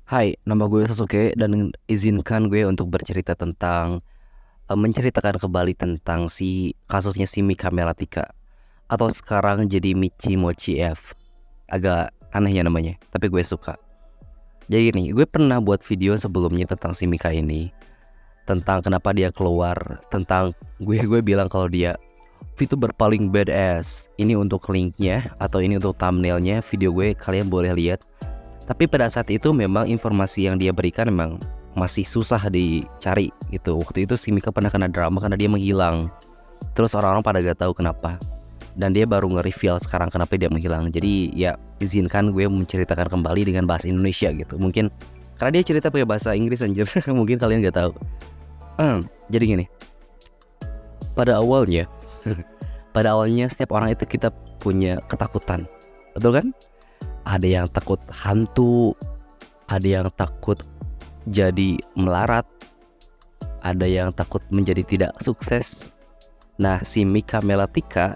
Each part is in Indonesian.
Hai, nama gue Sasuke dan izinkan gue untuk bercerita tentang menceritakan kembali tentang kasusnya si Mika Melatika atau sekarang jadi Michi Mochi F. Agak aneh ya namanya, tapi gue suka. Jadi gini, gue pernah buat video sebelumnya tentang si Mika ini, tentang kenapa dia keluar, tentang gue bilang kalau dia VTuber paling badass. Ini untuk linknya atau ini untuk thumbnailnya video gue, kalian boleh lihat. Tapi pada saat itu memang informasi yang dia berikan memang masih susah dicari gitu. Waktu itu si Mika pernah kena drama karena dia menghilang. Terus orang-orang pada gak tahu kenapa. Dan dia baru nge-reveal sekarang kenapa dia menghilang. Jadi ya izinkan gue menceritakan kembali dengan bahasa Indonesia gitu. Mungkin karena dia cerita pakai bahasa Inggris anjir. Mungkin kalian gak tahu. Jadi gini. Pada awalnya pada awalnya setiap orang itu kita punya ketakutan. Betul kan? Ada yang takut hantu, ada yang takut jadi melarat, ada yang takut menjadi tidak sukses. Nah, si Mika Melatika,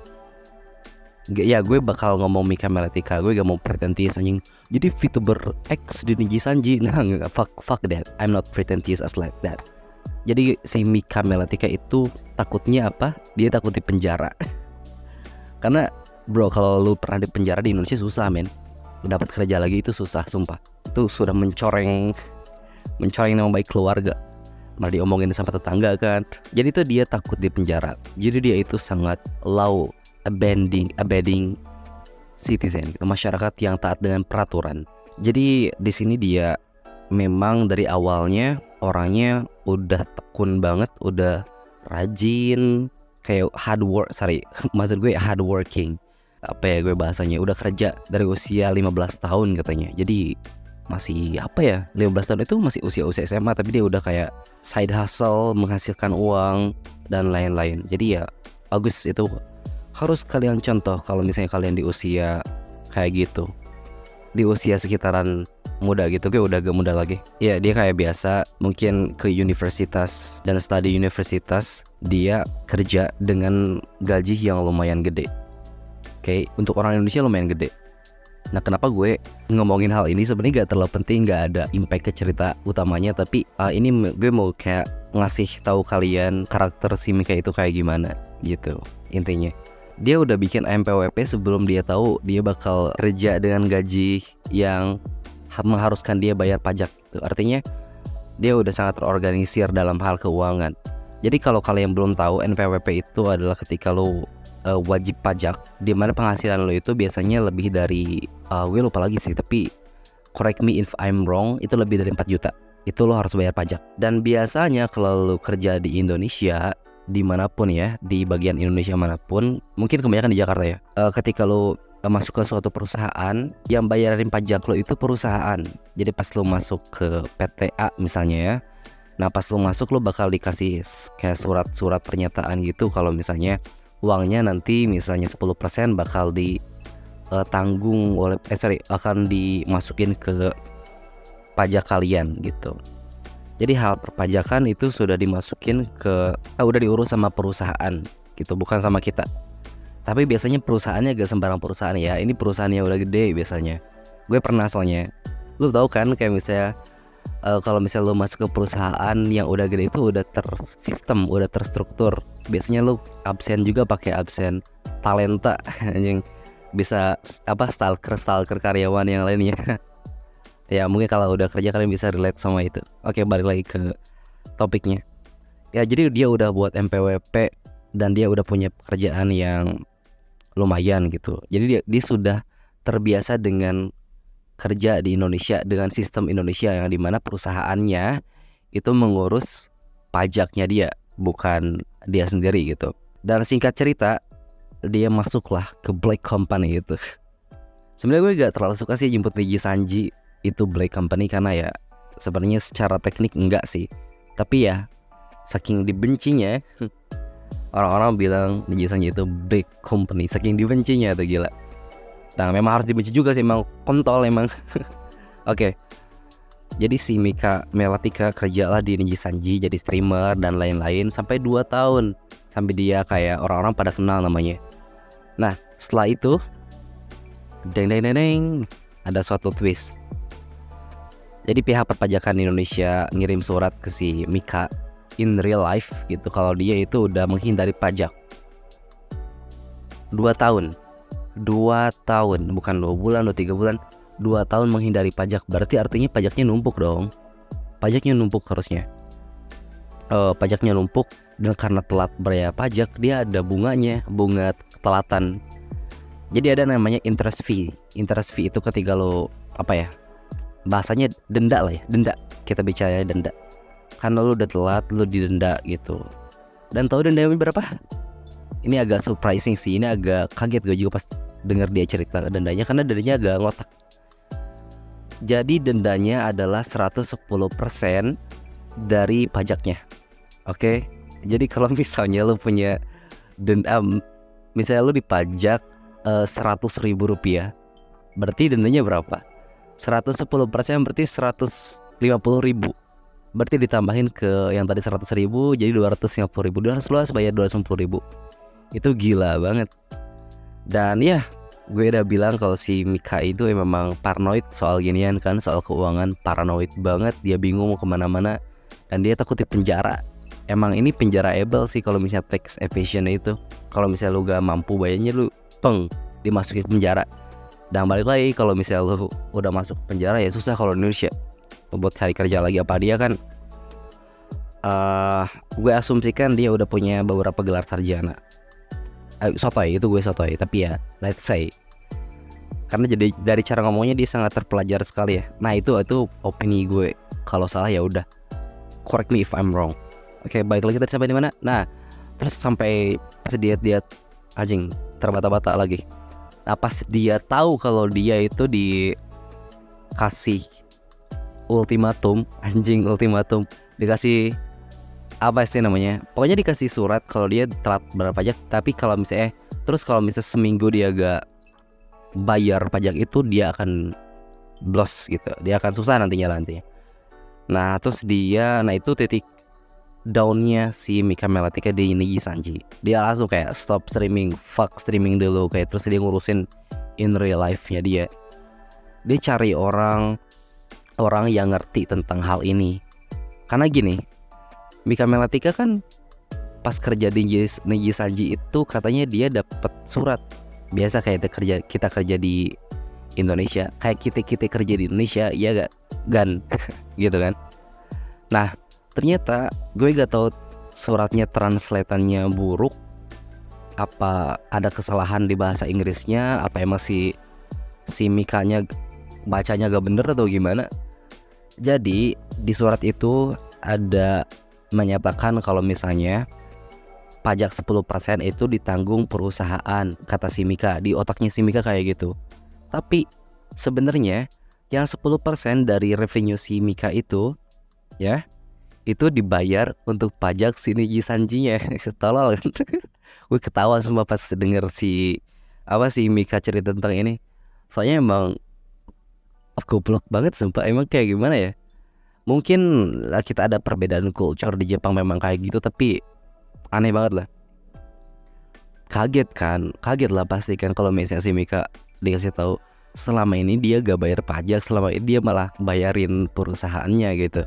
ya gue bakal ngomong Mika Melatika, gue gak mau pretentious anjing. Jadi VTuber X di Niji Sanji, nah fuck that, I'm not pretentious as like that. Jadi si Mika Melatika itu takutnya apa? Dia takut di penjara. Karena bro, kalau lu pernah di penjara di Indonesia susah men, dapat kerja lagi itu susah sumpah. Itu sudah mencoreng nama baik keluarga, malah diomongin sama tetangga kan. Jadi itu dia takut di penjara. Jadi dia itu sangat law abiding citizen gitu, masyarakat yang taat dengan peraturan. Jadi di sini dia memang dari awalnya orangnya udah tekun banget, udah rajin, kayak maksud gue hard working. Apa ya gue bahasanya, udah kerja dari usia 15 tahun katanya. Jadi masih apa ya, 15 tahun itu masih usia SMA, tapi dia udah kayak side hustle, menghasilkan uang dan lain-lain. Jadi ya bagus, itu harus kalian contoh kalau misalnya kalian di usia kayak gitu, di usia sekitaran muda gitu. Gue udah gak muda lagi. Ya dia kayak biasa mungkin ke universitas dan study universitas, dia kerja dengan gaji yang lumayan gede. Oke, untuk orang Indonesia lumayan gede. Nah, kenapa gue ngomongin hal ini? Sebenarnya gak terlalu penting, gak ada impact ke cerita utamanya. Tapi ini gue mau kayak ngasih tahu kalian karakter si Mika itu kayak gimana gitu. Intinya dia udah bikin MPWP sebelum dia tahu dia bakal kerja dengan gaji yang mengharuskan dia bayar pajak gitu. Artinya dia udah sangat terorganisir dalam hal keuangan. Jadi kalau kalian belum tahu, NPWP itu adalah ketika lo wajib pajak, dimana penghasilan lo itu biasanya lebih dari gue lupa lagi sih, tapi correct me if I'm wrong, itu lebih dari 4 juta. Itu lo harus bayar pajak. Dan biasanya kalau lo kerja di Indonesia, dimanapun ya, di bagian Indonesia manapun, mungkin kebanyakan di Jakarta ya, ketika lo masuk ke suatu perusahaan, yang bayarin pajak lo itu perusahaan. Jadi pas lo masuk ke PTA misalnya ya, nah pas lo masuk lo bakal dikasih kayak surat-surat pernyataan gitu, kalau misalnya uangnya nanti misalnya 10% bakal ditanggung oleh akan dimasukin ke pajak kalian gitu. Jadi hal perpajakan itu sudah dimasukin ke udah diurus sama perusahaan gitu, bukan sama kita. Tapi biasanya perusahaannya gak sembarang perusahaan ya. Ini perusahaan yang udah gede biasanya. Gue pernah soalnya. Lu tahu kan kayak misalnya kalau misalnya lu masuk ke perusahaan yang udah gede itu udah tersistem, udah terstruktur. Biasanya lu absen juga pakai absen talenta anjing. Bisa stalker karyawan yang lainnya. Ya mungkin kalau udah kerja kalian bisa relate sama itu. Oke, balik lagi ke topiknya. Ya jadi dia udah buat MPWP dan dia udah punya pekerjaan yang lumayan gitu. Jadi dia sudah terbiasa dengan kerja di Indonesia, dengan sistem Indonesia yang dimana perusahaannya itu mengurus pajaknya dia, bukan dia sendiri gitu. Dan singkat cerita, dia masuklah ke Black Company gitu. Sebenarnya gue gak terlalu suka sih jemput Niji Sanji itu Black Company, karena ya sebenarnya secara teknik enggak sih. Tapi ya saking dibencinya orang-orang bilang Niji Sanji itu Black Company, saking dibencinya tuh gila. Nah memang harus dibenci juga sih, emang kontol emang. Oke. Jadi si Mika Melatika kerjalah di Niji Sanji jadi streamer dan lain-lain sampai 2 tahun, sampai dia kayak orang-orang pada kenal namanya. Nah setelah itu deng ada suatu twist. Jadi pihak perpajakan Indonesia ngirim surat ke si Mika in real life gitu kalau dia itu udah menghindari pajak 2 tahun. 2 tahun, bukan 2 bulan, 3 bulan. 2 tahun menghindari pajak, berarti artinya pajaknya numpuk dong. Pajaknya numpuk harusnya. Pajaknya numpuk, dan karena telat bayar pajak, dia ada bunganya, bunga ketelatan. Jadi ada namanya interest fee. Interest fee itu ketika lo bahasanya denda lah ya, denda. Kita bicara denda. Karena lo udah telat, lo didenda gitu. Dan tahu dendanya berapa? Ini agak surprising sih, ini agak kaget gue juga pas dengar dia cerita dendanya, karena dendanya agak ngotak. Jadi dendanya adalah 110% dari pajaknya. Oke. Jadi kalau misalnya lu punya denda, misalnya lu dipajak 100.000 rupiah, berarti dendanya berapa? 110% berarti 150.000. Berarti ditambahin ke yang tadi 100.000 jadi 250.000. Lu harus bayar 250.000. Itu gila banget. Dan ya, gue udah bilang kalau si Mika itu memang paranoid soal ginian kan, soal keuangan, paranoid banget. Dia bingung mau kemana-mana, dan dia takut di penjara. Emang ini penjaraable sih kalau misalnya tax evasion itu. Kalau misalnya lu gak mampu bayarnya, lu dimasukin penjara. Dan balik lagi, kalau misalnya lu udah masuk penjara ya susah kalau di Indonesia buat cari kerja lagi. Apa dia kan gue asumsikan dia udah punya beberapa gelar sarjana. Sotoy, itu gue sotoy, tapi ya let's say, karena jadi dari cara ngomongnya dia sangat terpelajar sekali ya. Nah itu opini gue. Kalau salah ya udah, correct me if I'm wrong. Oke, balik lagi tadi sampai di mana? Nah, terus sampai pas dia anjing terbata-bata lagi. Nah pas dia tahu kalau dia itu dikasih ultimatum, dikasih apa sih namanya? Pokoknya dikasih surat kalau dia telat bayar pajak. Tapi kalau misalnya seminggu dia gak bayar pajak itu, dia akan blos gitu. Dia akan susah nantinya. Nah terus itu titik downnya si Mika Melatika di Niji Sanji. Dia langsung kayak stop streaming, fuck streaming dulu kayak. Terus dia ngurusin in real life-nya dia. Dia cari orang yang ngerti tentang hal ini. Karena gini, Mika Melatika kan pas kerja di Niji Sanji itu katanya dia dapat surat biasa kayak kita kerja di Indonesia, kayak kita kerja di Indonesia, ya gak gan gitu kan. Nah ternyata gue gak tahu suratnya translatannya buruk, apa ada kesalahan di bahasa Inggrisnya, apa emang si Mikanya bacanya gak bener atau gimana. Jadi di surat itu ada menyatakan kalau misalnya pajak 10% itu ditanggung perusahaan, kata si Mika. Di otaknya si Mika kayak gitu. Tapi sebenarnya yang 10% dari revenue si Mika itu ya, itu dibayar untuk pajak si Niji Sanji-nya. Tolol. Gue ketawa semua pas denger si Mika cerita tentang ini. Soalnya emang goblok banget sumpah. Emang kayak gimana ya? Mungkin kita ada perbedaan culture di Jepang memang kayak gitu, tapi aneh banget lah. Kaget lah pasti kan kalau misalnya si Mika dikasih tahu selama ini dia gak bayar pajak, selama ini dia malah bayarin perusahaannya gitu.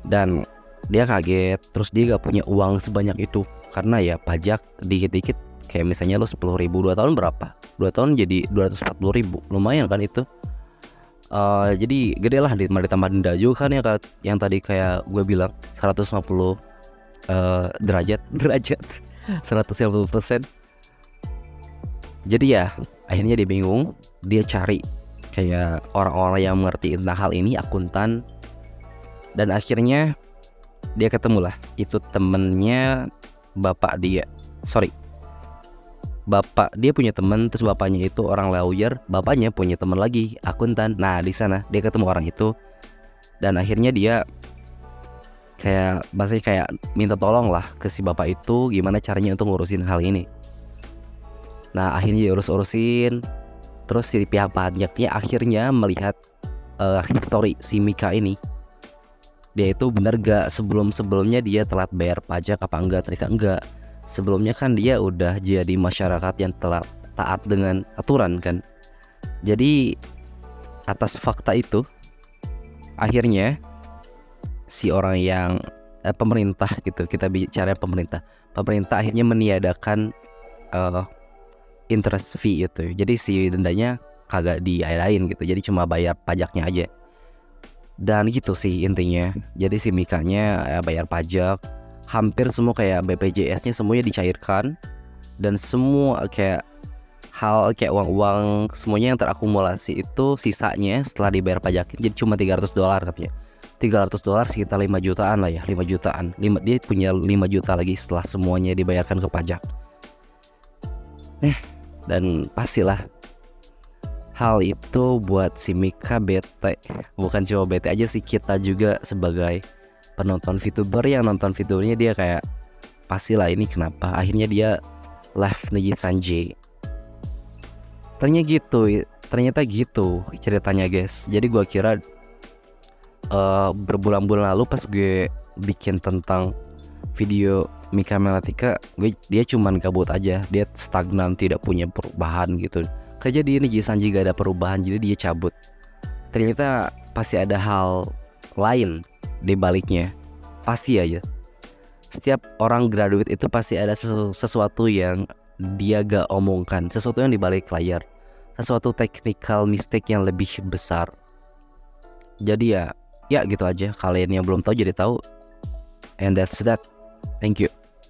Dan dia kaget, terus dia gak punya uang sebanyak itu karena ya pajak dikit-dikit. Kayak misalnya lo 10.000, 2 tahun berapa? 2 tahun jadi 240.000, lumayan kan itu. Jadi gede lah, ditambah denda juga kan ya, yang tadi kayak gue bilang 150 derajat 150%. Jadi ya akhirnya dia bingung. Dia cari kayak orang-orang yang mengerti tentang hal ini, akuntan. Dan akhirnya dia ketemu lah, itu temennya bapak dia. Bapak dia punya teman, terus bapaknya itu orang lawyer, bapaknya punya teman lagi akuntan. Nah di sana dia ketemu orang itu, dan akhirnya dia kayak minta tolong lah ke si bapak itu gimana caranya untuk ngurusin hal ini. Nah akhirnya dia urusin. Terus si pihak pajaknya akhirnya melihat history si Mika ini, dia itu benar gak sebelumnya dia telat bayar pajak apa enggak. Ternyata enggak. Sebelumnya kan dia udah jadi masyarakat yang taat dengan aturan kan. Jadi atas fakta itu, akhirnya si orang yang pemerintah gitu, kita bicara pemerintah akhirnya meniadakan interest fee itu. Jadi si dendanya kagak diadain gitu, jadi cuma bayar pajaknya aja. Dan gitu sih intinya. Jadi si Mikanya bayar pajak, hampir semua kayak BPJS-nya semuanya dicairkan, dan semua kayak hal kayak uang-uang semuanya yang terakumulasi itu sisanya setelah dibayar pajak jadi cuma $300 katanya. $300 sekitar 5 jutaan lah ya, 5 jutaan. Dia punya 5 juta lagi setelah semuanya dibayarkan ke pajak. Dan pastilah hal itu buat si Mika bete. Bukan cuma bete aja sih, kita juga sebagai penonton VTuber yang nonton videonya dia kayak pastilah ini kenapa akhirnya dia left Niji Sanjay. Ternyata gitu ceritanya guys. Jadi gua kira berbulan-bulan lalu pas gue bikin tentang video Mika Melatika, dia cuman kabut aja, dia stagnan, tidak punya perubahan gitu. Kerja di Niji Sanjay gak ada perubahan, jadi dia cabut. Ternyata pasti ada hal lain di baliknya, pasti aja. Setiap orang graduate itu pasti ada sesuatu yang dia gak omongkan, sesuatu yang di balik layar, sesuatu technical mistake yang lebih besar. Jadi ya gitu aja. Kalian yang belum tahu jadi tahu. And that's that. Thank you.